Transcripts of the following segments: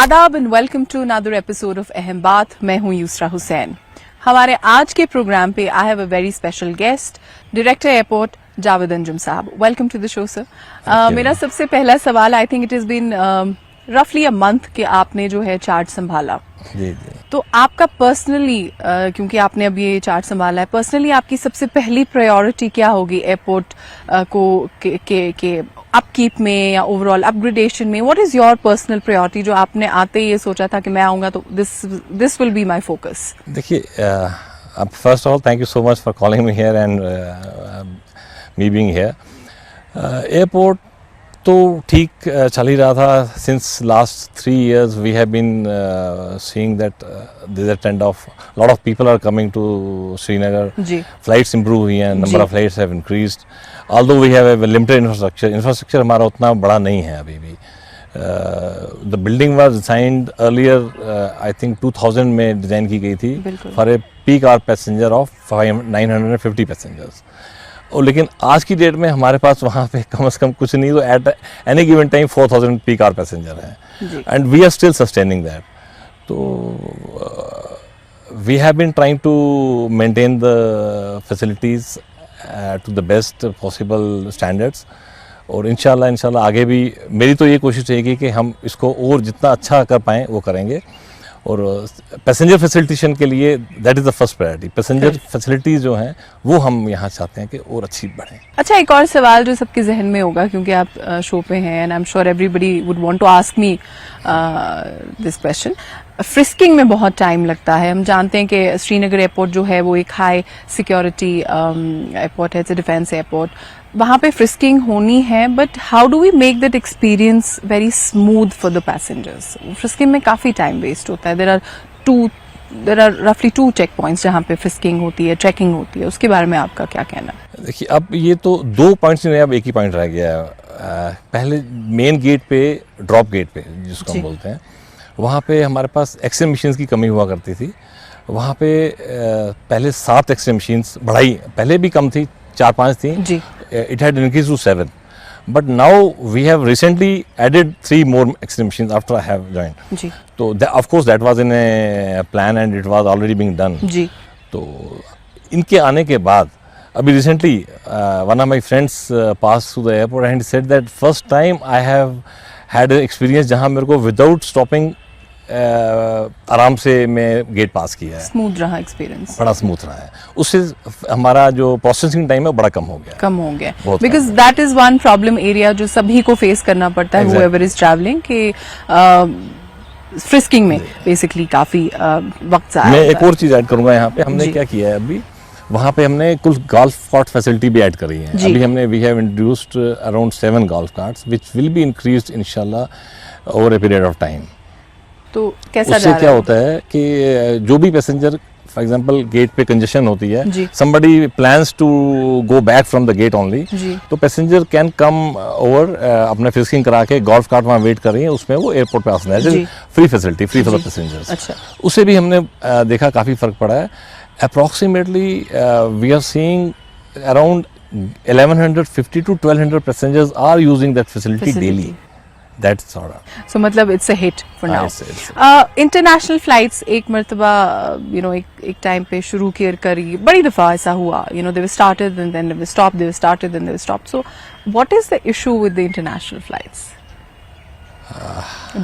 आदाब and welcome to another episode of Aham Baat. मैं हूं यूसरा हुसैन। हमारे आज के प्रोग्राम पे I have a very special guest, director airport Javed Anjum साहब। Welcome to the show sir. मेरा सबसे पहला सवाल, I think it is been रफली अ मंथ के आपने जो है चार्ज संभाला। जी। तो आपका पर्सनली, क्योंकि आपने अब ये चार्ज संभाला है, पर्सनली आपकी सबसे पहली प्रायोरिटी क्या होगी एयरपोर्ट को के अपकीप में या ओवरऑल अपग्रेडेशन में? What is your personal priority जो आपने आते ही ये सोचा था कि मैं आऊंगा तो this will be my focus? देखिए, first of all thank you so much for calling me here and me being here. Airport तो ठीक चल ही रहा था। Since last 3 years we have been seeing that there is a trend of lot of people are coming to Srinagar. Flights improve हुई हैं, number of flights have increased, although we have a limited infrastructure हमारा उतना बड़ा नहीं है अभी भी। The building was designed earlier, I think 2000 में डिजाइन की गई थी for a peak hour passenger of 950 passengers. और लेकिन आज की डेट में हमारे पास वहाँ पे कम से कम कुछ नहीं तो at any given time 4000 peak hour passenger हैं and we are still sustaining that. तो we have been trying to maintain the facilities to the best possible standards, और इंशाल्लाह आगे भी मेरी तो ये कोशिश रहेगी कि हम इसको और जितना अच्छा कर पाएँ वो करेंगे। और पैसेंजर फैसिलिटेशन के लिए that is the first priority. Passenger facilities जो हैं वो हम यहाँ चाहते हैं कि और अच्छी बढ़ें। अच्छा, एक और सवाल जो सबके जहन में होगा, क्योंकि आप शो पे हैं and I am sure everybody would want to ask me this question. Frisking में बहुत टाइम लगता है। हम जानते हैं कि श्रीनगर एयरपोर्ट जो है वो एक हाई सिक्योरिटी एयरपोर्ट है, इट्स अ डिफेंस एयरपोर्ट। वहाँ पे फ्रिस्किंग होनी है, but how do we make that experience very smooth for the passengers? Frisking में काफ़ी टाइम वेस्ट होता है। देर आर रफली 2 चेक पॉइंट्स जहाँ पे फ्रिस्किंग होती है, चेकिंग होती है। उसके बारे में आपका क्या कहना है? देखिए, अब ये तो 2 पॉइंट्स नहीं, अब एक ही पॉइंट रह गया है। पहले मेन गेट पे, ड्रॉप गेट पे जिसको हम बोलते हैं, वहाँ पे हमारे पास एक्सरे मशीन्स की कमी हुआ करती थी। वहाँ पे पहले 7 एक्सरे मशीन्स, बढ़ाई पहले भी कम थी, 4-5 थी। It had increased to 7, but now we have recently added 3 more X-ray machines after I have joined. So of course that was in a plan and it was already being done. तो इनके आने के बाद अभी recently one of my friends passed through the airport and he said that first time I have had an experience जहाँ मेरे को without stopping आराम से मैं गेट पास किया है। स्मूथ रहा एक्सपीरियंस, बड़ा स्मूथ रहा है। उससे हमारा जो प्रोसेसिंग टाइम है बड़ा कम हो गया। Because that is one problem area जो सभी को फेस करना पड़ता है, whoever is traveling, कि फ्रिस्किंग में बेसिकली काफी वक्त ज़ाया। मैं एक और चीज ऐड करूंगा यहाँ पे। हमने क्या किया है अभी, वहाँ पे हमने कुल गोल्फ कार्ट फैसिलिटी भी ऐड करी है। अभी हमने we have introduced around 7 golf carts which will be increased इंशाल्लाह over a period of time. तो कैसा उससे क्या होता है कि जो भी पैसेंजर, फॉर एग्जांपल गेट पे कंजेशन होती है, somebody plans to go back from the gate only, तो पैसेंजर कैन कम ओवर, अपने फ्रिस्किंग करा के गोल्फ कार्ट वहाँ वेट कर रही है, उसमें वो एयरपोर्ट पे आ सकते हैं। Free facility, free for the passengers. अच्छा, उससे भी हमने देखा काफ़ी फर्क पड़ा है। Approximately we are seeing around 1150 to 1200 passengers are using that facility daily. That's all right. So मतलब it's a hit for now. International flights एक मर्तबा एक टाइम पे शुरू करी, बड़ी दफा ऐसा हुआ, they were started and then they were stopped, they were started and they were stopped. So what is the issue with the international flights?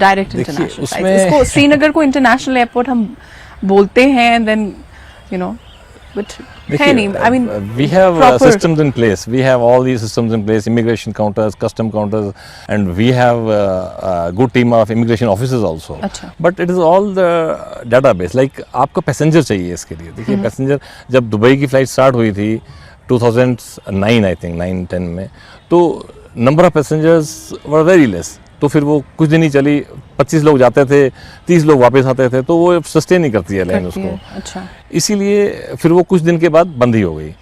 Direct international flights. इसको श्रीनगर को इंटरनेशनल एयरपोर्ट हम बोलते हैं, and then but I mean, we have systems in place. We have all these systems in place: immigration counters, custom counters, and we have a good team of immigration officers also. But it is all the database. Like आपको passenger चाहिए इसके लिए। देखिए, passenger जब Dubai की flight start हुई थी 2009 I think 9-10 में, तो number of passengers were very less. तो फिर वो कुछ दिन ही चली, 25 लोग जाते थे, 30 लोग वापस आते थे, तो वो सस्टेन नहीं करती है लाइन उसको। अच्छा, इसीलिए फिर वो कुछ दिन के बाद बंद ही हो गई।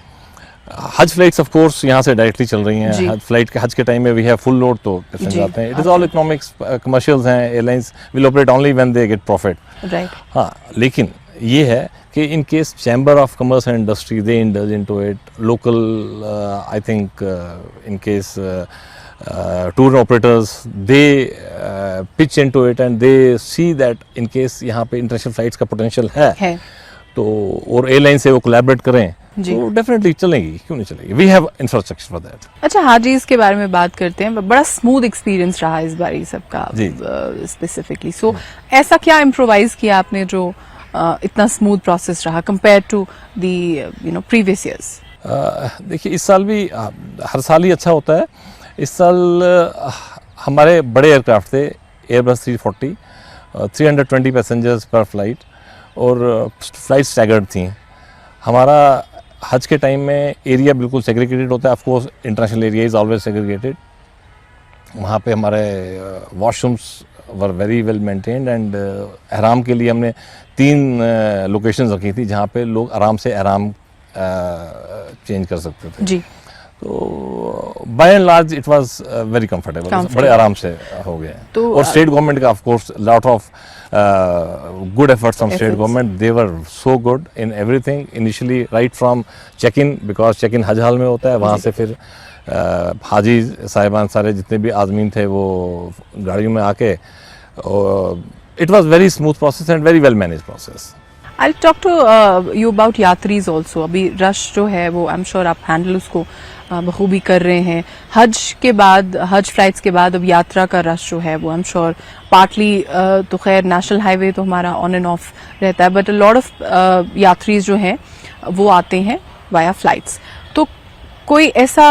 हज फ्लाइट्स ऑफ कोर्स यहाँ से डायरेक्टली चल रही हैं। हज फ्लाइट के हज के टाइम में वी हैव फुल लोड, तो पैसेंजर आते हैं। It is all economics, commercials हैं। Airlines will operate only when they get profit. Right. हाँ, लेकिन ये है कि in case chamber of commerce and industry they indulge into it, local I think in case tour operators, they pitch into it and they see that in case यहाँ पे international flights का potential है तो और airline से वो collaborate करें तो डेफिनेटली चलेगी, क्यों नहीं चलेगी. We have infrastructure for that. अच्छा, हाजीज के बारे में बात करते हैं. बड़ा स्मूथ एक्सपीरियंस रहा इस बार सबका स्पेसिफिकली. सो ऐसा क्या इम्प्रोवाइज किया आपने जो इतना स्मूथ प्रोसेस रहा compare to the previous years? देखिए इस साल भी हर साल ही अच्छा होता है. इस साल हमारे बड़े एयरक्राफ्ट थे, एयरबस 340, 320 पैसेंजर्स पर फ्लाइट और फ्लाइट स्टैगर्ड थी. हमारा हज के टाइम में एरिया बिल्कुल सेग्रीगेटेड होता है. Of course international area is always segregated. वहाँ पे हमारे washrooms were very well maintained and एहराम के लिए हमने 3 लोकेशंस रखी थी जहाँ पे लोग आराम से एहराम चेंज कर सकते थे जी. तो by and large it was very comfortable, बड़े आराम से हो गए. तो और स्टेट गवर्नमेंट का of course lot of good efforts from state government. They were so good in everything initially, right from check-in, because check-in हज हाल में होता है. वहाँ से फिर हाजी साहिबान सारे जितने भी आदमीन थे वो गाड़ियों में आके, it was very smooth process and very well managed process. I'll talk to you about यात्रीज also. अभी रश जो है वो I'm sure आप हैंडल उसको बखूबी कर रहे हैं. हज के बाद, हज फ्लाइट्स के बाद अब यात्रा का रश जो है वो आई एम श्योर पार्टली तो खैर नेशनल हाईवे तो हमारा ऑन एंड ऑफ रहता है, बट अ लॉट ऑफ यात्रीज जो हैं वो आते हैं वाया फ्लाइट्स. तो कोई ऐसा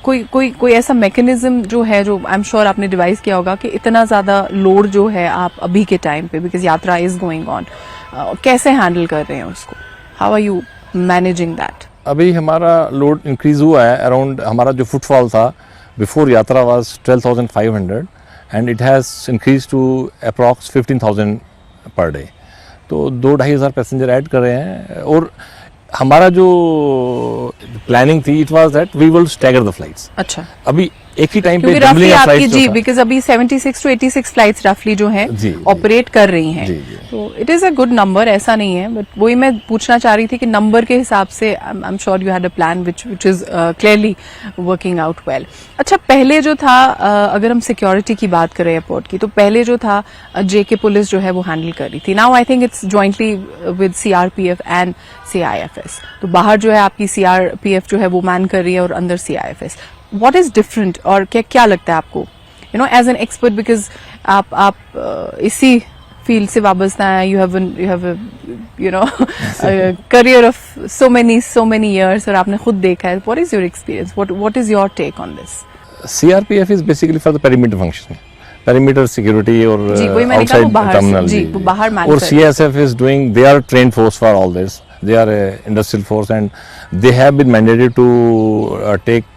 कोई ऐसा मैकेनिज्म जो है जो आई एम श्योर आपने डिवाइस किया होगा कि इतना ज़्यादा लोड जो है आप अभी के टाइम पे, बिकॉज यात्रा इज गोइंग ऑन, कैसे हैंडल कर रहे हैं उसको? How are you managing that? अभी हमारा लोड इंक्रीज हुआ है. अराउंड हमारा जो फुटफॉल था बिफोर यात्रा was 12,500 and it has increase to approx 15,000 per day. तो 2-2.5 हज़ार पैसेंजर ऐड कर रहे हैं. और हमारा जो प्लानिंग थी it was that we will stagger the flights. अच्छा, अभी एक ही टाइम पे रफली आपकी जी, बिकॉज अभी 76 to 86 फ्लाइट्स रफली जो हैं ऑपरेट कर रही हैं. तो it is a good number, ऐसा नहीं है, बट वही मैं पूछना चाह रही थी कि नंबर के हिसाब से आई am sure you had a plan which is clearly working out well. अच्छा, पहले जो था अगर हम सिक्योरिटी की बात करें एयरपोर्ट की, तो पहले जो था जेके पुलिस जो है वो हैंडल कर रही थी. Now I think it's jointly with CRPF and CIFS. तो बाहर जो है आपकी सीआरपीएफ जो है वो मैन कर रही है और अंदर सीआईएफएस. What is different और क्या लगता है आपको, you know, as an expert, because आप इसी फील्ड से वाबस्ता हैं, you have a you know a career of so many years और आपने खुद देखा है. What is your experience? What is your take on this? CRPF is basically for the perimeter function, perimeter security और outside terminal. जी, वो बाहर man. और CSF is doing, they are trained force for all this. They are a industrial force and they have been mandated to take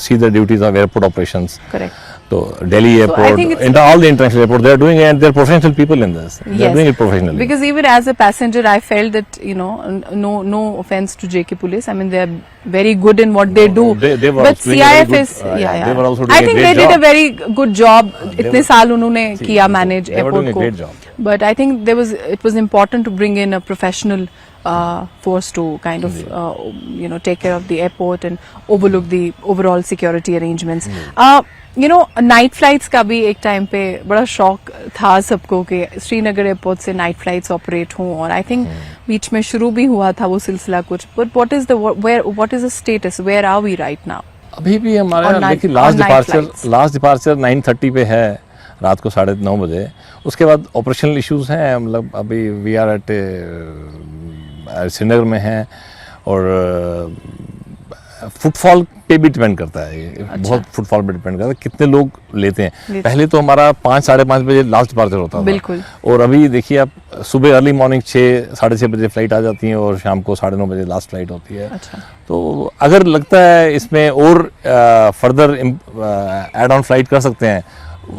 see the duties of airport operations. Correct. So Delhi airport, so all the international airport, they are doing it and they are professional people in this. They are doing it professionally. Because even as a passenger, I felt that, you know, no offense to JK police. I mean, they are very good in what they do. They were but CIF is, They were also doing I think they did a very good job. इतने साल उन्होंने किया manage airport को. They were doing a great job. But I think it was important to bring in a professional force to kind of you know, take care of the airport and overlook the overall security arrangements. You know, night flights का भी एक time पे बड़ा शौक था सबको कि Srinagar airport से नाइट फ्लाइट्स ऑपरेट हों, और आई थिंक बीच में शुरू भी हुआ था वो सिलसिला कुछ. But what is the status, where are we right now? अभी भी हमारे देखिए लास्ट डिपार्चर 9:30 पे है रात को 9:30 बजे. उसके बाद ऑपरेशनल इश्यूज हैं. मतलब अभी वी आर एट श्रीनगर में हैं और फुटफॉल पे भी डिपेंड करता है. अच्छा. बहुत फुटफॉल पे डिपेंड करता है कितने लोग लेते हैं. पहले तो हमारा 5-5:30 बजे लास्ट डिपार्चर होता था. बिल्कुल. और अभी देखिए आप सुबह अर्ली मॉर्निंग 6-6:30 बजे फ्लाइट आ जाती है और शाम को 9:30 बजे लास्ट फ्लाइट होती है. अच्छा. तो अगर लगता है इसमें और फर्दर एड ऑन फ्लाइट कर सकते हैं,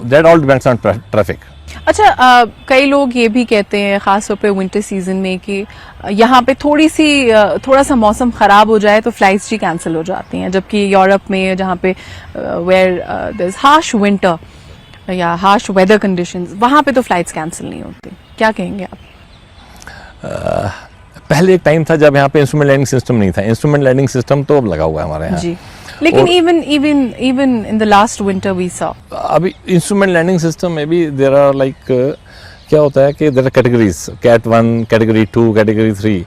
that all depends on traffic. अच्छा, कई लोग ये भी कहते हैं खासतौर पे विंटर सीजन में कि यहाँ पे थोड़ा सा मौसम खराब हो जाए तो फ्लाइट्स जी कैंसिल हो जाती हैं, जबकि यूरोप में जहाँ पे where there is harsh winter या हार्श वेदर कंडीशंस, वहाँ पे तो फ्लाइट्स कैंसिल नहीं होती. क्या कहेंगे आप? पहले एक टाइम था जब यहाँ पे इंस्ट्रूमेंट लैंडिंग सिस्टम नहीं था. इंस्ट्रूमेंट लैंडिंग सिस्टम तो अब लगा हुआ है हमारे यहाँ. जी. लेकिन even in the last winter we saw अभी इंस्ट्रूमेंट लैंडिंग सिस्टम में भी देर आर लाइक क्या होता है कि there are categories, cat 1, category 2, category 3।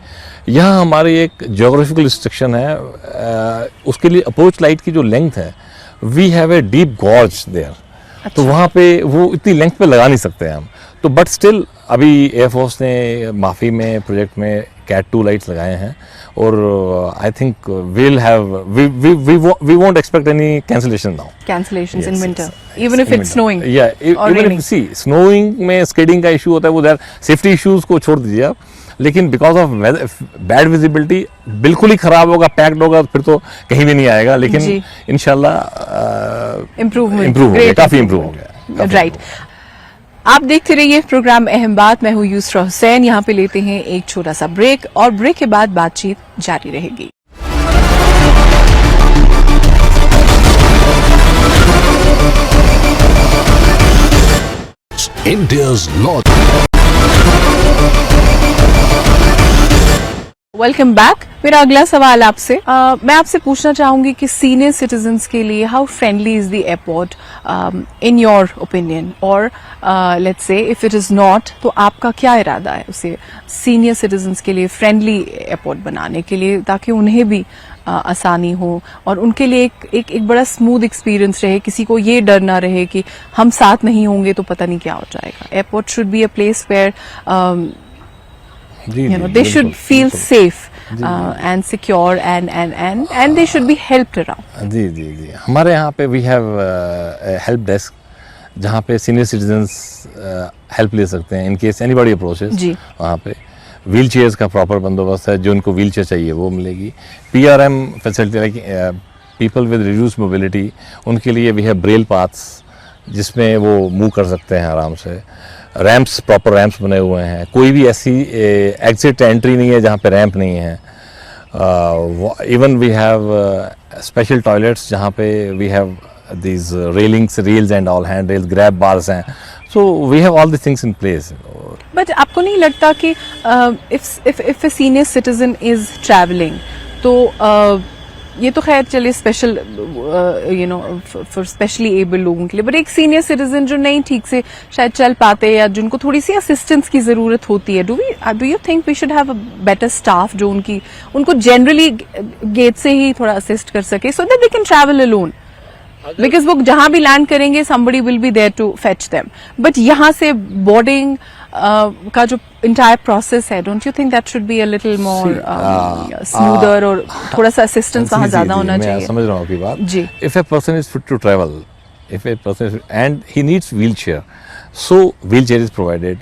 यहाँ हमारी एक जोग्राफिकल रिस्ट्रिक्शन है, उसके लिए अप्रोच लाइट की जो लेंथ है, we have a deep gorge there, तो वहाँ पे वो इतनी लेंथ पे लगा नहीं सकते हम। तो बट स्टिल अभी एयरफोर्स ने माफी में प्रोजेक्ट में कैट 2 लाइट्स लगाए हैं, और I think we won't expect any cancellation now. cancellations in winter even if it's snowing or even raining. if see snowing में स्केटिंग का इशू होता है, वो देयर सेफ्टी इश्यूज को छोड़ दीजिए आप, लेकिन बिकॉज ऑफ बैड विजिबिलिटी बिल्कुल ही खराब होगा, पैक्ड होगा, फिर तो कहीं भी नहीं आएगा। लेकिन इंशाल्लाह इम्प्रूव काफी इम्प्रूव हो गया। राइट, आप देखते रहिए प्रोग्राम अहम बात। मैं हूं यूसरा हुसैन। यहाँ पे लेते हैं एक छोटा सा ब्रेक, और ब्रेक के बाद बातचीत जारी रहेगी। India's law. Welcome back. मेरा अगला सवाल आपसे, मैं आपसे पूछना चाहूंगी कि सीनियर सिटीजन्स के लिए how friendly is the airport in your opinion, और let's say if it is not, तो आपका क्या इरादा है उसे सीनियर सिटीजन्स के लिए फ्रेंडली एयरपोर्ट बनाने के लिए, ताकि उन्हें भी आसानी हो और उनके लिए एक बड़ा स्मूथ एक्सपीरियंस रहे, किसी को ये डर ना रहे कि हम साथ नहीं होंगे तो पता नहीं क्या हो जाएगा। Airport should be a place where they should feel safe and secure and they should be helped around. जी हमारे यहाँ पे वी हैव हेल्प डेस्क, जहाँ पे सीनियर सिटीजन्स हेल्प ले सकते हैं इन केस एनीबॉडी अप्रोचेस। वहाँ पे व्हील चेयर्स का प्रॉपर बंदोबस्त है, जो उनको व्हील चेयर चाहिए वो मिलेगी। PRM facility like people with reduce mobility, उनके लिए वी हैव ब्रेल पाथ्स जिसमें वो मूव कर सकते हैं आराम से। रैंप्स, प्रॉपर रैंप्स बने हुए हैं, कोई भी ऐसी एग्जिट एंट्री नहीं है जहाँ पे रैंप नहीं है। Even we have special toilets जहाँ पे we have these reels and all, handrails, grab bars हैं, so we have all the things in place. But आपको नहीं लगता कि if a senior citizen is traveling, तो ये तो खैर चलिए स्पेशल फॉर स्पेशली एबल लोगों के लिए, बट एक सीनियर सिटीजन जो नहीं ठीक से शायद चल पाते या जिनको थोड़ी सी असिस्टेंस की जरूरत होती है, do you think we should have a better staff जो उनको जनरली गेट से ही थोड़ा असिस्ट कर सके, so that they can travel alone, because वो जहां भी लैंड करेंगे somebody will be there to fetch them, but यहाँ से बोर्डिंग का जो इंटायर प्रोसेस है, don't you think that should be a little more smoother, और थोड़ा सा असिस्टेंस वहां ज्यादा होना चाहिए? मैं समझ रहा हूँ आपकी बात जी। If a person is fit to travel, if a person and he needs wheel chair, so wheel chair is provided.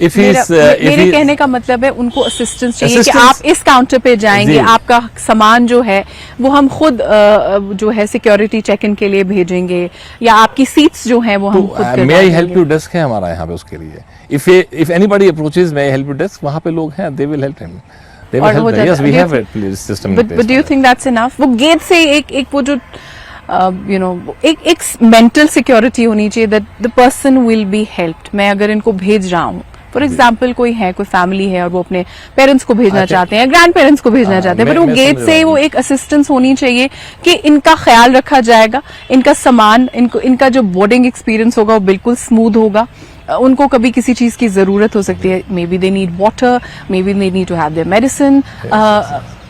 मेरे कहने का मतलब है उनको असिस्टेंस चाहिए कि आप इस काउंटर पे जाएंगे, आपका सामान जो है वो हम खुद जो है सिक्योरिटी चेक इन के लिए भेजेंगे, या आपकी सीट्स जो है वो हम खुद करवाएंगे। May I help you desk है हमारा यहाँ पे उसके लिए। If anybody approaches may I help you desk, वहाँ पे लोग हैं, they will help him, they will help him. Yes, we have a system in place. But do you think that's enough? वो गेट से एक वो जो एक मेंटल सिक्योरिटी होनी चाहिए that the person will be helped। मैं अगर इनको भेज रहा हूँ, फॉर एग्जाम्पल कोई फैमिली है और वो अपने पेरेंट्स को भेजना चाहते हैं, ग्रैंड पेरेंट्स को भेजना चाहते हैं, बट वो गेट से वो एक असिस्टेंस होनी चाहिए कि इनका ख्याल रखा जाएगा, इनका सामान, इनका जो बोर्डिंग एक्सपीरियंस होगा वो बिल्कुल स्मूथ होगा। उनको कभी किसी चीज की जरूरत हो सकती है, maybe they need water, maybe they need to have their medicine.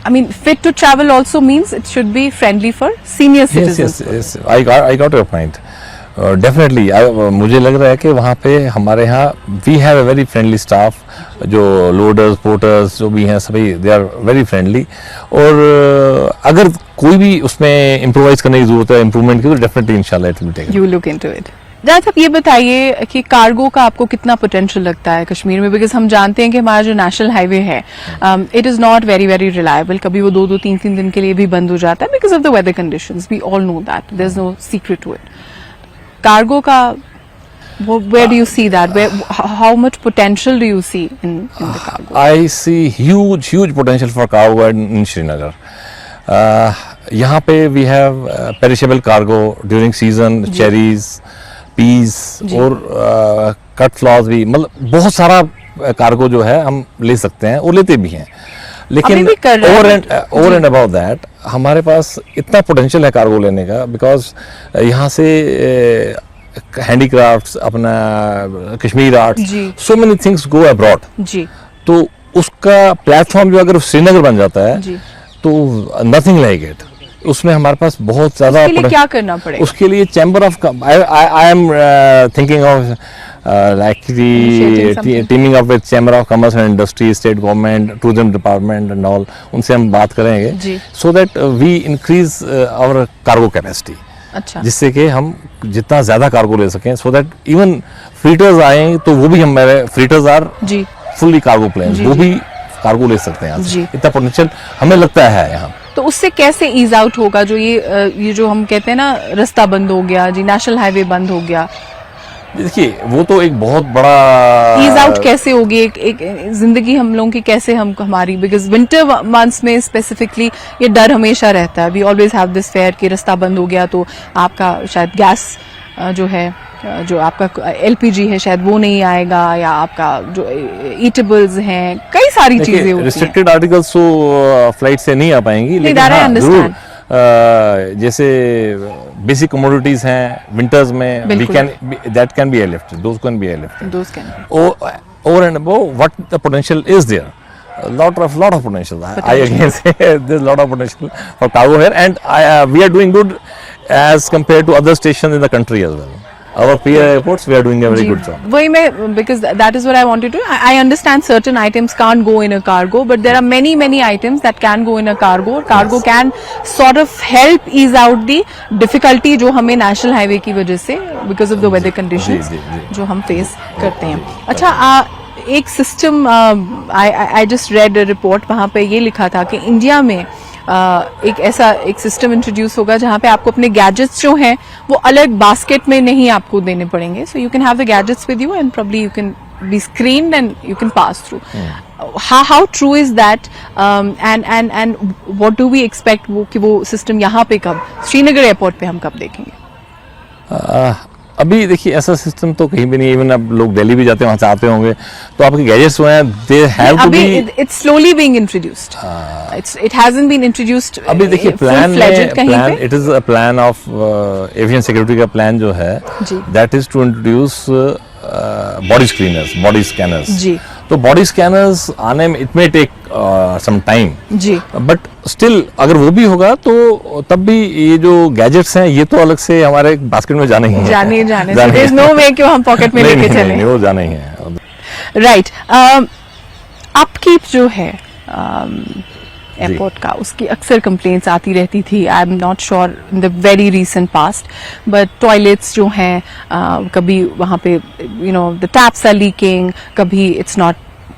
I mean, fit to travel also means it should be friendly for senior citizens. Yes. I got your point. Definitely मुझे लग रहा है कि वहाँ पे हमारे यहाँ we have a very friendly staff, जो लोडर्स, पोर्टर्स जो भी हैं सभी दे आर वेरी फ्रेंडली, और अगर कोई भी उसमें इम्प्रोवाइज करने की जरूरत है, इम्प्रूवमेंट की, तो डेफिनेटली इंशाल्लाह it will take. You look into it. Javed साहब, ये बताइए कि कार्गो का आपको कितना पोटेंशियल लगता है कश्मीर में, बिकॉज हम जानते हैं कि हमारा जो नेशनल हाईवे है it is not very very reliable, कभी वो 2-2, 3-3 दिन के लिए भी बंद हो जाता है because of the weather conditions, we all know that, there is no secret to it. Cargo का where do you see that? How much potential do you see in the cargo? I see huge potential for cargo in Srinagar. यहाँ पे we have perishable cargo during season, cherries, peas और cut flowers भी, मतलब बहुत सारा cargo जो है हम ले सकते हैं और लेते भी हैं, लेकिन over and above that हमारे पास इतना पोटेंशियल है कार्गो लेने का, बिकॉज यहाँ से हैंडीक्राफ्ट्स, अपना Kashmir art, so many things go abroad जी। तो उसका प्लेटफॉर्म जो अगर श्रीनगर बन जाता है जी। तो नथिंग लाइक इट, उसमें हमारे पास बहुत ज्यादा। उसके लिए क्या करना पड़ेगा? उसके लिए chamber of, I am thinking of teaming up with chamber of commerce and industry, state government, tourism department and all, उनसे हम बात करेंगे so that we increase our cargo capacity. अच्छा। जिससे कि हम जितना ज्यादा कार्गो ले सकें, सो दैट इवन फ्रीटर्स आए तो वो भी हमारे फ्रीटर्स आर फुल्ली कार्गो प्लेन, वो भी कार्गो ले सकते हैं। इतना पोटेंशियल हमें लगता है यहाँ। तो उससे कैसे ईज आउट होगा जो ये जो हम कहते हैं ना, रास्ता बंद हो गया जी, नेशनल हाईवे बंद हो गया? देखिए वो तो एक बहुत बड़ा ईज आउट कैसे होगी, एक जिंदगी हम लोगों की कैसे हमारी, बिकॉज विंटर मंथ्स में स्पेसिफिकली ये डर हमेशा रहता है। We always have this fear कि रास्ता बंद हो गया तो आपका शायद गैस जो है, जो आपका एलपीजी है शायद वो नहीं आएगा, या आपका जो ईटेबल्स हैं, कई सारी चीजें होती हैं। रिस्ट्रिक्टेड आर्टिकल्स तो फ्लाइट से नहीं आ पाएंगी, लेकिन हाँ, जरूर जैसे बेसिक कमोडिटीज हैं विंटर्स में, we can that can be airlifted, those can be airlifted, those can over and above what the potential is there, lot of potential. I again say there's a lot of potential for cargo here, and we are doing good as compared to other stations in the country as well. Our peer airports, we are doing a very good job. वही मैं, because that is what I wanted to. I understand certain items can't go in a cargo, but there are many items that can go in a cargo. Cargo can sort of help ease out the difficulty जो हमें national highway की वजह से, because of the weather conditions जो हम face करते हैं। अच्छा, एक system, I just red a report, वहाँ पे ये लिखा था कि इंडिया में एक ऐसा एक सिस्टम इंट्रोड्यूस होगा जहाँ पे आपको अपने गैजेट्स जो हैं वो अलग बास्केट में नहीं आपको देने पड़ेंगे, so you can have the gadgets with you and probably you can be screened and you can pass through. How true is that, and what do we expect कि वो सिस्टम यहाँ पे कब, श्रीनगर एयरपोर्ट पे हम कब देखेंगे? अभी देखिए ऐसा सिस्टम तो कहीं भी नहीं, इवन अब लोग दिल्ली भी जाते हैं, वहां से आते होंगे तो आपके गैजेट्स जो हैं they have to be, it's slowly being introduced, it hasn't been introduced. अभी देखिए plan it is a plan of aviation security का प्लान जो है, that is to introduce body scanners जी। तो बॉडी स्कैनर्स आने में it may take some time जी, बट स्टिल अगर वो भी होगा तो तब भी ये जो गैजेट्स हैं ये तो अलग से हमारे बास्केट में जाने ही है, देयर इज नो वे कि हम पॉकेट में लेके चलें, नहीं वो जाना ही है। राइट, अपकीप जो है एयरपोर्ट का, उसकी अक्सर कंप्लेंट्स आती रहती थी। I am not sure in the very recent past, but toilets जो हैं कभी वहाँ पे द टैप्स आर लीकिंग, कभी इट्स नॉट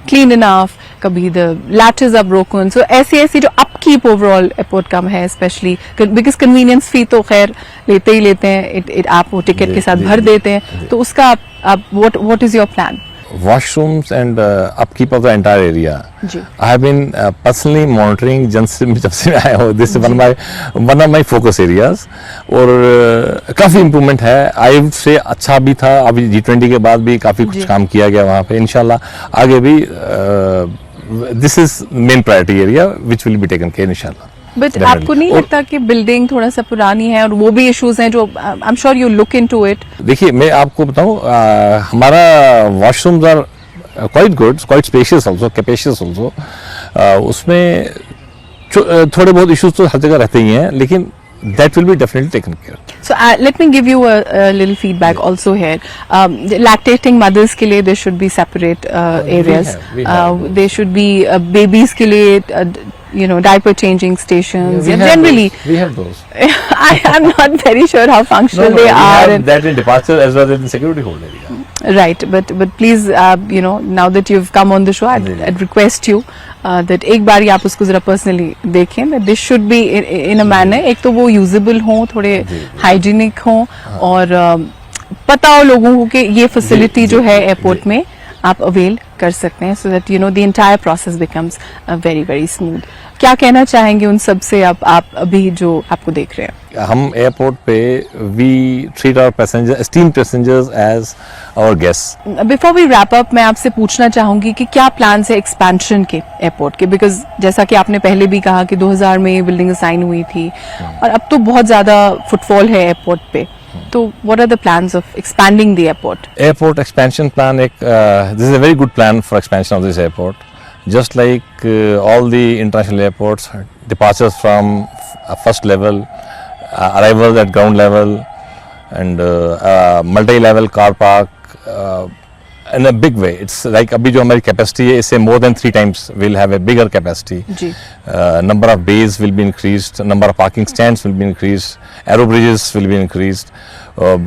क्लीन इनफ, कभी द लैचेस आर ब्रोकन। सो ऐसी जो अपकीप ओवरऑल एयरपोर्ट का है, स्पेशली बिकॉज कन्वीनियंस फी तो खैर लेते ही लेते हैं, आप वो टिकट के साथ भर देते हैं, तो उसका आप what is your plan? Washrooms and upkeep of the entire area. I have been personally monitoring जब से मैं आया हूँ, this is one of my focus areas, और काफी इम्प्रूवमेंट है। आई से अच्छा भी था, अभी G20 के बाद भी काफी कुछ काम किया गया वहाँ पे, इंशाल्लाह आगे भी this is main priority area which will be taken care इंशाल्लाह। बट आपको नहीं लगता कि बिल्डिंग थोड़ा सा पुरानी है और वो भी इश्यूज हैं जो I am sure you look into it? देखिए मैं आपको बताऊं, हमारा washrooms are quite good, quite spacious also, capacious also. उसमें थोड़े बहुत इश्यूज तो हर जगह रहते ही हैं, लेकिन that will be definitely taken care. So let me give you a little feedback also here. Lactating mothers के लिए there should be separate areas. There should be babies के लिए diaper changing stations. Yeah, generally we have those. I am not very sure how functional they are. We have that in departure as well as in security hold area. Right, but please, now that you've come on the show, I'd request you that एक बार आप उसको जरा personally देखें, that this should be in a manner, एक तो वो usable हो, थोड़े hygienic हो, और पता हो लोगों को कि ये facility जो है airport में आप avail कर सकते हैं, so that the entire process becomes very smooth. क्या कहना चाहेंगे उन सब से आप अभी जो आपको देख रहे हैं? हम एयरपोर्ट पे we treat our passenger steam passengers as our guest. Before we wrap up, मैं आपसे पूछना चाहूंगी कि क्या प्लान्स है एक्सपेंशन के एयरपोर्ट के, बिकॉज जैसा कि आपने पहले भी कहा कि 2000 में ये बिल्डिंग साइन हुई थी और अब तो बहुत ज्यादा फुटफॉल है एयरपोर्ट पे, तो what are the plans of expanding the airport? Airport expansion plan, this is a very good plan for expansion of this airport. Just like all the international airports, departures from first level, arrivals at ground level, and multi-level car park in a big way. It's like अभी जो हमारी capacity है, इससे more than 3 times we'll have a bigger capacity. Ji. Number of bays will be increased, number of parking stands will be increased, aero bridges will be increased,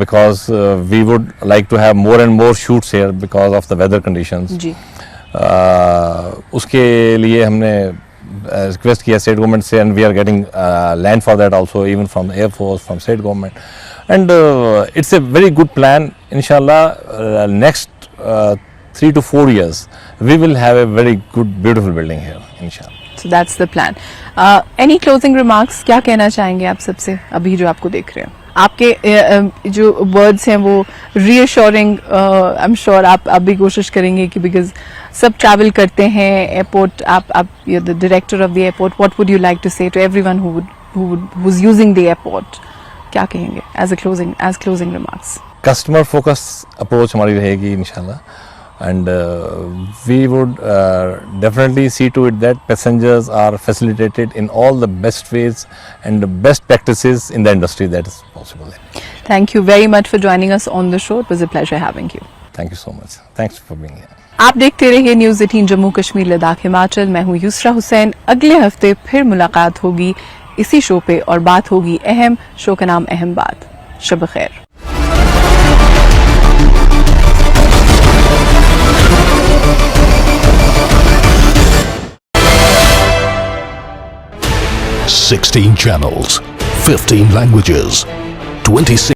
because we would like to have more and more shoots here because of the weather conditions. जी. उसके लिए हमने request किया state government से, and we are getting land for that also, even from air force, from state government, and it's a very good plan. इंशाल्लाह next 3 to 4 years we will have a very good beautiful building here, inshallah. So that's the plan. Any closing remarks? क्या कहना चाहेंगे आप सबसे अभी जो आपको देख रहे हैं? आपके जो वर्ड्स हैं वो रीअश्योरिंग, आई एम श्योर आप भी कोशिश करेंगे कि बिकॉज सब ट्रैवल करते हैं एयरपोर्ट, आप you the director of the airport, what would you like to say to everyone who is using the airport? क्या कहेंगे as closing remarks? Customer focus approach हमारी रहेगी इंशाल्लाह, and we would definitely see to it that passengers are facilitated in all the best ways and the best practices in the industry that is possible. Thank you very much for joining us on the show. It was a pleasure having you. Thank you so much. Thanks for being here. आप देखते रहिए news 18 Jammu Kashmir Ladakh Himachal. मैं हूँ युसरा हुसैन. अगले हफ्ते फिर मुलाकात होगी इसी शो पे और बात होगी अहम. शो का नाम अहम बात. शब खैर. "16 channels, 15 languages, 26